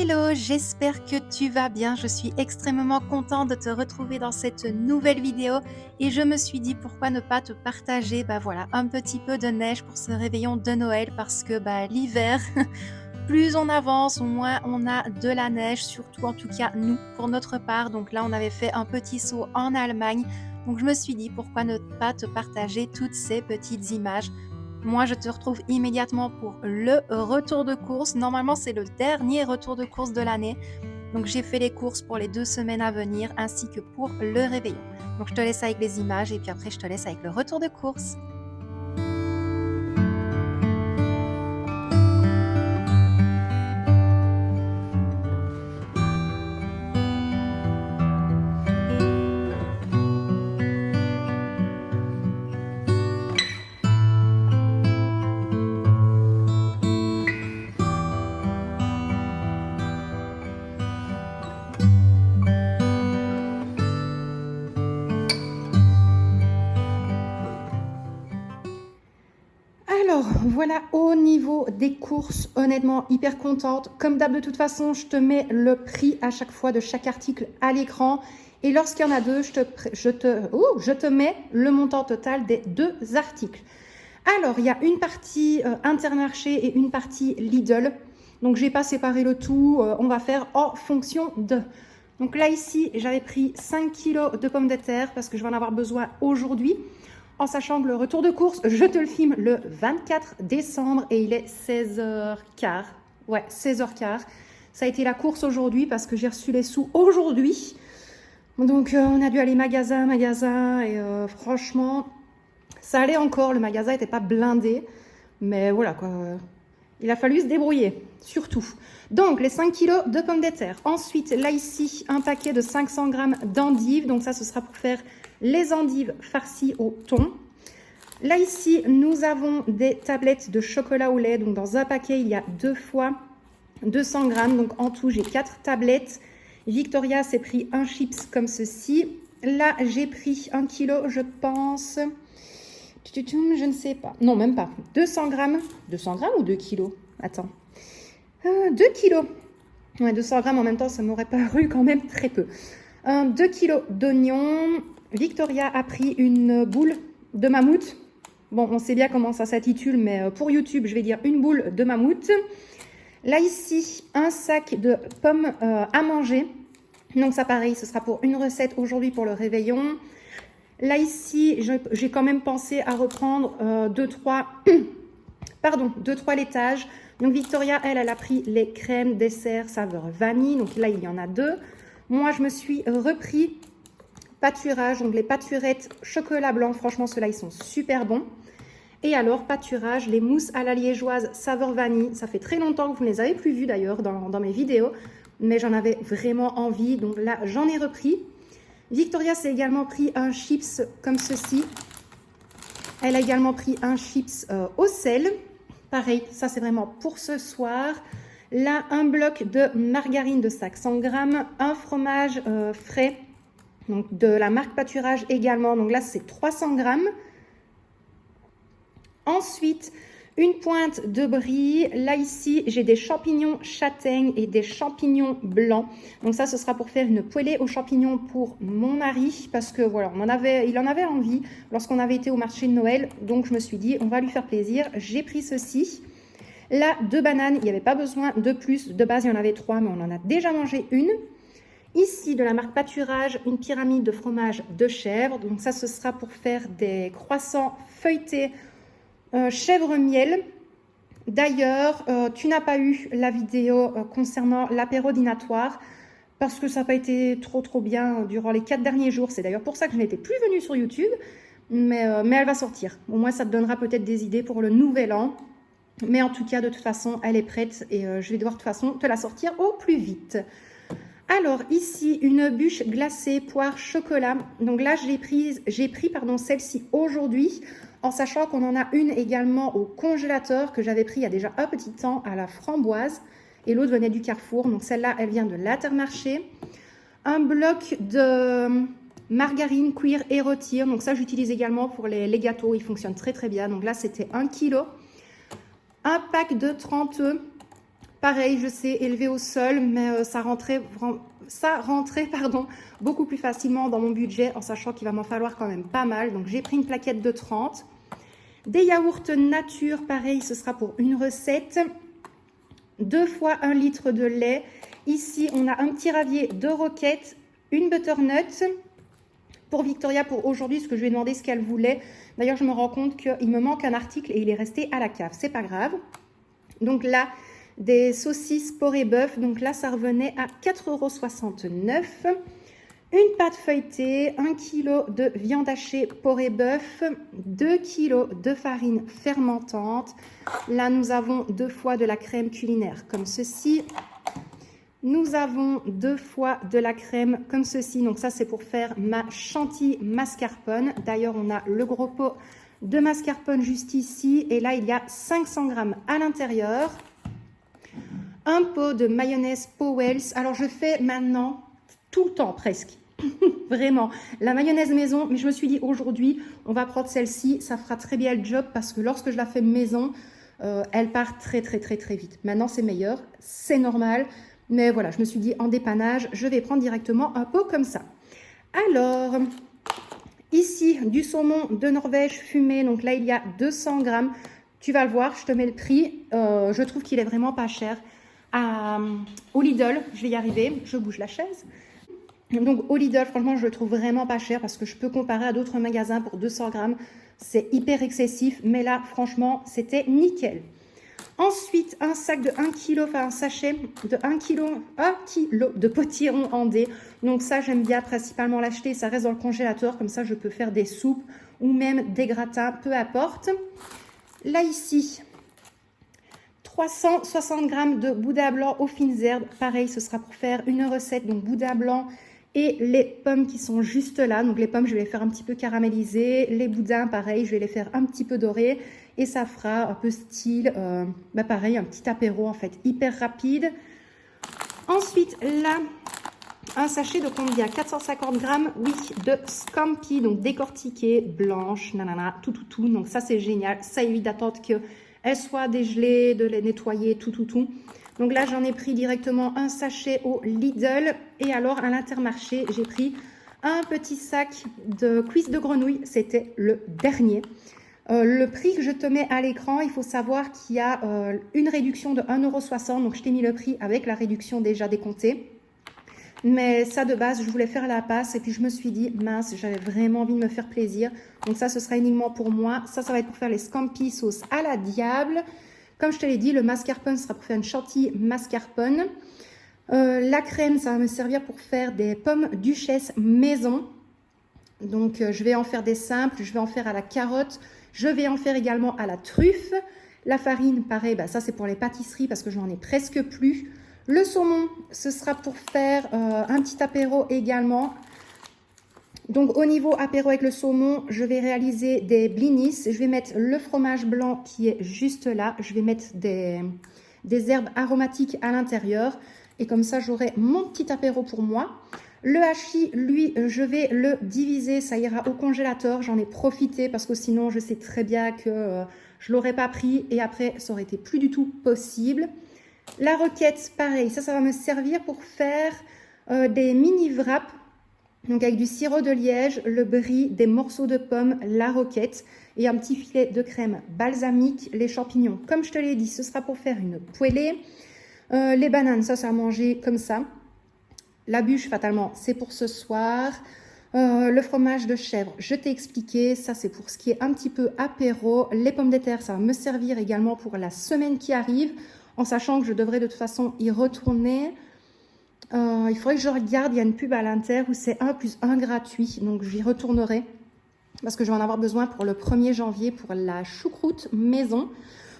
Hello, j'espère que tu vas bien. Je suis extrêmement contente de te retrouver dans cette nouvelle vidéo et je me suis dit pourquoi ne pas te partager voilà, un petit peu de neige pour ce réveillon de Noël parce que l'hiver, plus on avance, moins on a de la neige, surtout en tout cas nous pour notre part. Donc là, on avait fait un petit saut en Allemagne. Donc je me suis dit pourquoi ne pas te partager toutes ces petites images. Moi, je te retrouve immédiatement pour le retour de course. Normalement, c'est le dernier retour de course de l'année. Donc, j'ai fait les courses pour les 2 semaines à venir ainsi que pour le réveillon. Donc, je te laisse avec les images et puis après, je te laisse avec le retour de course. Alors, voilà, au niveau des courses, honnêtement, hyper contente. Comme d'hab, de toute façon, je te mets le prix à chaque fois de chaque article à l'écran. Et lorsqu'il y en a deux, je te mets le montant total des 2 articles. Alors, il y a une partie Intermarché et une partie Lidl. Donc, je n'ai pas séparé le tout. On va faire en fonction de. Donc là, ici, j'avais pris 5 kg de pommes de terre parce que je vais en avoir besoin aujourd'hui. En sachant que le retour de course, je te le filme le 24 décembre et il est 16h15. Ouais, 16h15. Ça a été la course aujourd'hui parce que j'ai reçu les sous aujourd'hui. Donc, on a dû aller magasin et franchement, ça allait encore. Le magasin n'était pas blindé. Mais voilà quoi. Il a fallu se débrouiller, surtout. Donc, les 5 kg de pommes de terre. Ensuite, là, ici, un paquet de 500 g d'endives. Donc, ça, ce sera pour faire les endives farcies au thon. Là, ici, nous avons des tablettes de chocolat au lait. Donc, dans un paquet, il y a 2 fois 200 g. Donc, en tout, j'ai 4 tablettes. Victoria s'est pris un chips comme ceci. Là, j'ai pris 1 kg, je pense. Je ne sais pas. Non, même pas. 200 g. 200 g ou 2 kg? Attends. 2 kg. Ouais, 200 g en même temps, ça m'aurait paru quand même très peu. 2 kg d'oignons. Victoria a pris une boule de mammouth. Bon, on sait bien comment ça s'intitule, mais pour YouTube, je vais dire une boule de mammouth. Là, ici, un sac de pommes à manger. Donc, ça, pareil, ce sera pour une recette aujourd'hui pour le réveillon. Là, ici, j'ai quand même pensé à reprendre 2-3 laitages. Donc, Victoria, elle a pris les crèmes dessert saveur vanille. Donc, là, il y en a 2. Moi, je me suis repris pâturage. Donc, les pâturettes chocolat blanc. Franchement, ceux-là, ils sont super bons. Et alors, pâturage, les mousses à la liégeoise saveur vanille. Ça fait très longtemps que vous ne les avez plus vues d'ailleurs dans mes vidéos. Mais j'en avais vraiment envie. Donc là, j'en ai repris. Victoria s'est également pris un chips comme ceci. Elle a également pris un chips au sel. Pareil, ça c'est vraiment pour ce soir. Là, un bloc de margarine de 500 g. Un fromage frais, donc de la marque Pâturage également. Donc là, c'est 300 g. Ensuite, une pointe de brie. Là, ici, j'ai des champignons châtaignes et des champignons blancs. Donc ça, ce sera pour faire une poêlée aux champignons pour mon mari. Parce que voilà, il en avait envie lorsqu'on avait été au marché de Noël. Donc, je me suis dit, on va lui faire plaisir. J'ai pris ceci. Là, 2 bananes. Il n'y avait pas besoin de plus. De base, il y en avait 3, mais on en a déjà mangé une. Ici, de la marque Pâturage, une pyramide de fromage de chèvre. Donc ça, ce sera pour faire des croissants feuilletés chèvre miel. D'ailleurs, tu n'as pas eu la vidéo concernant l'apéro dînatoire parce que ça n'a pas été trop bien durant les 4 derniers jours. C'est d'ailleurs pour ça que je n'étais plus venue sur YouTube, mais elle va sortir. Au moins, ça te donnera peut-être des idées pour le nouvel an. Mais en tout cas, de toute façon, elle est prête et je vais devoir de toute façon te la sortir au plus vite. Alors, ici, une bûche glacée poire chocolat. Donc là, j'ai pris celle-ci aujourd'hui, en sachant qu'on en a une également au congélateur que j'avais pris il y a déjà un petit temps à la framboise. Et l'autre venait du Carrefour. Donc celle-là, elle vient de l'Intermarché. Un bloc de margarine cuire et rôtir. Donc ça, j'utilise également pour les gâteaux. Ils fonctionnent très bien. Donc là, c'était 1 kg. Un pack de 30 œufs. Pareil, je sais, élevé au sol, mais ça rentrait beaucoup plus facilement dans mon budget, en sachant qu'il va m'en falloir quand même pas mal. Donc, j'ai pris une plaquette de 30. Des yaourts nature, pareil, ce sera pour une recette. 2 fois 1 litre de lait. Ici, on a un petit ravier de roquette, une butternut. Pour Victoria, pour aujourd'hui, ce que je lui ai demandé ce qu'elle voulait. D'ailleurs, je me rends compte qu'il me manque un article et il est resté à la cave. C'est pas grave. Donc là, des saucisses porc et bœuf. Donc là, ça revenait à 4,69 €. Une pâte feuilletée, 1 kg de viande hachée porc et bœuf, 2 kg de farine fermentante. Là, nous avons 2 fois de la crème culinaire comme ceci. Nous avons 2 fois de la crème comme ceci. Donc ça, c'est pour faire ma chantilly mascarpone. D'ailleurs, on a le gros pot de mascarpone juste ici. Et là, il y a 500 g à l'intérieur. Un pot de mayonnaise Powell's. Alors, je fais maintenant tout le temps presque. Vraiment, la mayonnaise maison, mais je me suis dit aujourd'hui, on va prendre celle-ci, ça fera très bien le job parce que lorsque je la fais maison, elle part très vite. Maintenant, c'est meilleur, c'est normal, mais voilà, je me suis dit en dépannage, je vais prendre directement un pot comme ça. Alors, ici, du saumon de Norvège fumé, donc là, il y a 200 g. Tu vas le voir, je te mets le prix, je trouve qu'il est vraiment pas cher. Au Lidl, je vais y arriver, je bouge la chaise. Donc au Lidl, franchement, je le trouve vraiment pas cher parce que je peux comparer à d'autres magasins pour 200 g. C'est hyper excessif, mais là, franchement, c'était nickel. Ensuite, un sac de 1 kg, enfin un sachet de 1 kg de potiron andé. Donc ça, j'aime bien principalement l'acheter. Ça reste dans le congélateur, comme ça, je peux faire des soupes ou même des gratins, peu importe. Là, ici, 360 g de boudin blanc aux fines herbes. Pareil, ce sera pour faire une recette, donc boudin blanc et les pommes qui sont juste là. Donc les pommes, je vais les faire un petit peu caraméliser. Les boudins, pareil, je vais les faire un petit peu dorés. Et ça fera un peu style, pareil, un petit apéro en fait, hyper rapide. Ensuite, là, un sachet de combien? 450 g, oui, de scampi, donc décortiquée, blanche, nanana, tout. Donc ça, c'est génial. Ça évite d'attendre qu'elles soient dégelées, de les nettoyer, tout. Donc là, j'en ai pris directement un sachet au Lidl. Et alors, à l'Intermarché, j'ai pris un petit sac de cuisses de grenouille. C'était le dernier. Le prix que je te mets à l'écran, il faut savoir qu'il y a une réduction de 1,60 €. Donc, je t'ai mis le prix avec la réduction déjà décomptée. Mais ça, de base, je voulais faire la passe. Et puis, je me suis dit, mince, j'avais vraiment envie de me faire plaisir. Donc, ça, ce sera uniquement pour moi. Ça va être pour faire les scampi sauce à la diable. Comme je te l'ai dit, le mascarpone sera pour faire une chantilly mascarpone. La crème, ça va me servir pour faire des pommes duchesse maison. Donc, je vais en faire des simples. Je vais en faire à la carotte. Je vais en faire également à la truffe. La farine, pareil, ça c'est pour les pâtisseries parce que je n'en ai presque plus. Le saumon, ce sera pour faire un petit apéro également. Donc au niveau apéro avec le saumon, je vais réaliser des blinis. Je vais mettre le fromage blanc qui est juste là. Je vais mettre des herbes aromatiques à l'intérieur. Et comme ça, j'aurai mon petit apéro pour moi. Le hachis, lui, je vais le diviser. Ça ira au congélateur. J'en ai profité parce que sinon, je sais très bien que je ne l'aurais pas pris. Et après, ça aurait été plus du tout possible. La roquette, pareil. Ça va me servir pour faire des mini wraps. Donc avec du sirop de liège, le brie, des morceaux de pommes, la roquette et un petit filet de crème balsamique, les champignons. Comme je te l'ai dit, ce sera pour faire une poêlée. Les bananes, ça va manger comme ça. La bûche, fatalement, c'est pour ce soir. Le fromage de chèvre, je t'ai expliqué. Ça, c'est pour ce qui est un petit peu apéro. Les pommes de terre, ça va me servir également pour la semaine qui arrive, en sachant que je devrais de toute façon y retourner. Il faudrait que je regarde, il y a une pub à l'Inter où c'est 1 + 1 gratuit. Donc, j'y retournerai parce que je vais en avoir besoin pour le 1er janvier pour la choucroute maison.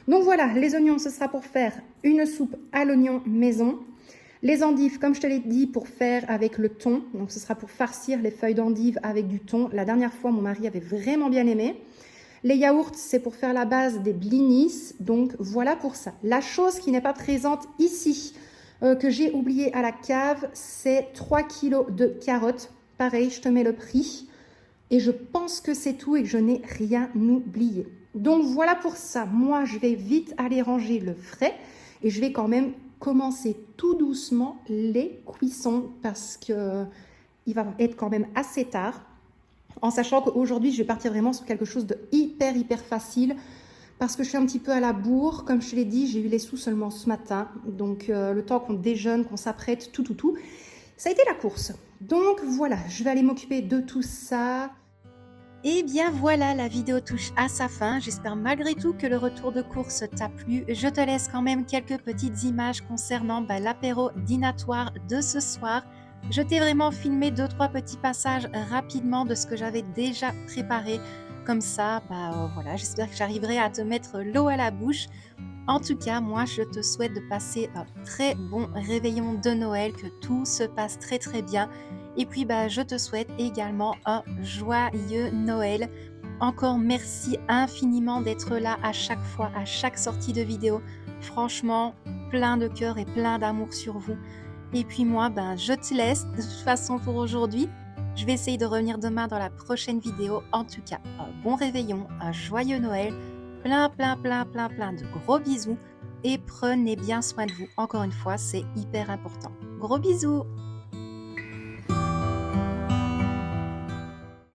Donc, voilà, les oignons, ce sera pour faire une soupe à l'oignon maison. Les endives, comme je te l'ai dit, pour faire avec le thon. Donc, ce sera pour farcir les feuilles d'endive avec du thon. La dernière fois, mon mari avait vraiment bien aimé. Les yaourts, c'est pour faire la base des blinis. Donc, voilà pour ça. La chose qui n'est pas présente ici, que j'ai oublié à la cave, c'est 3 kg de carottes. Pareil, je te mets le prix. Et je pense que c'est tout et que je n'ai rien oublié. Donc, voilà pour ça. Moi, je vais vite aller ranger le frais. Et je vais quand même commencer tout doucement les cuissons parce que il va être quand même assez tard. En sachant qu'aujourd'hui, je vais partir vraiment sur quelque chose de hyper facile parce que je suis un petit peu à la bourre. Comme je te l'ai dit, j'ai eu les sous seulement ce matin. Donc, le temps qu'on déjeune, qu'on s'apprête, tout, ça a été la course. Donc, voilà, je vais aller m'occuper de tout ça. Et bien voilà, la vidéo touche à sa fin. J'espère malgré tout que le retour de course t'a plu. Je te laisse quand même quelques petites images concernant l'apéro dînatoire de ce soir. Je t'ai vraiment filmé 2-3 petits passages rapidement de ce que j'avais déjà préparé. Comme ça, voilà, j'espère que j'arriverai à te mettre l'eau à la bouche. En tout cas, moi, je te souhaite de passer un très bon réveillon de Noël, que tout se passe très bien. Et puis, je te souhaite également un joyeux Noël. Encore merci infiniment d'être là à chaque fois, à chaque sortie de vidéo. Franchement, plein de cœur et plein d'amour sur vous. Et puis moi, je te laisse de toute façon pour aujourd'hui. Je vais essayer de revenir demain dans la prochaine vidéo. En tout cas, un bon réveillon, un joyeux Noël. Plein de gros bisous et prenez bien soin de vous. Encore une fois, c'est hyper important. Gros bisous!